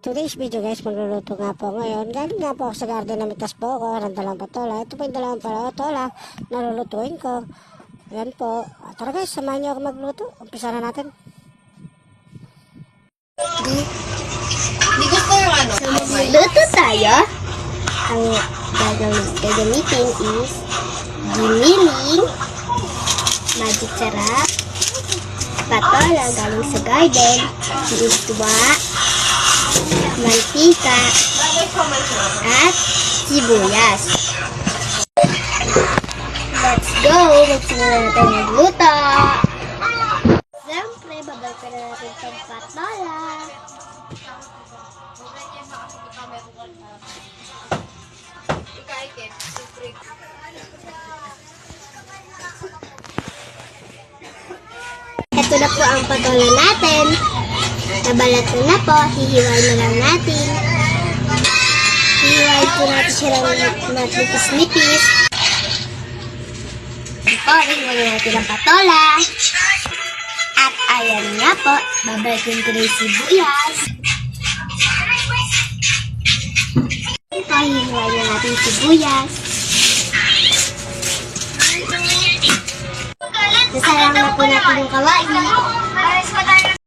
Today's video guys, magluluto nga po ngayon. Galing nga po ako sa garden, namitas po ako ng dalawang patola. Ito po yung dalawang patola na lulutuin ko. Ayan po. Tara guys, samahan niyo ako magluto. Umpisa na natin. Hindi gusto yung ano. So, magluluto tayo. Ang gagamitin is giniling, magic sarap, patola galing sa garden, iswa, mantika, at sibuyas. Let's go! Magsimula natin magluto. Siyempre, babalikan na natin itong patola. Ito na po ang patola natin. Nabalat na po. Hihiwain na lang natin. Hihiwain po natin siya ng nipis-nipis. Ito, hihiwain natin ang patola. At ayan nga po. Babalikin ko na yung sibuyas. Ito, hihiwain na natin yung sibuyas. Sasalang na po natin yung kawali.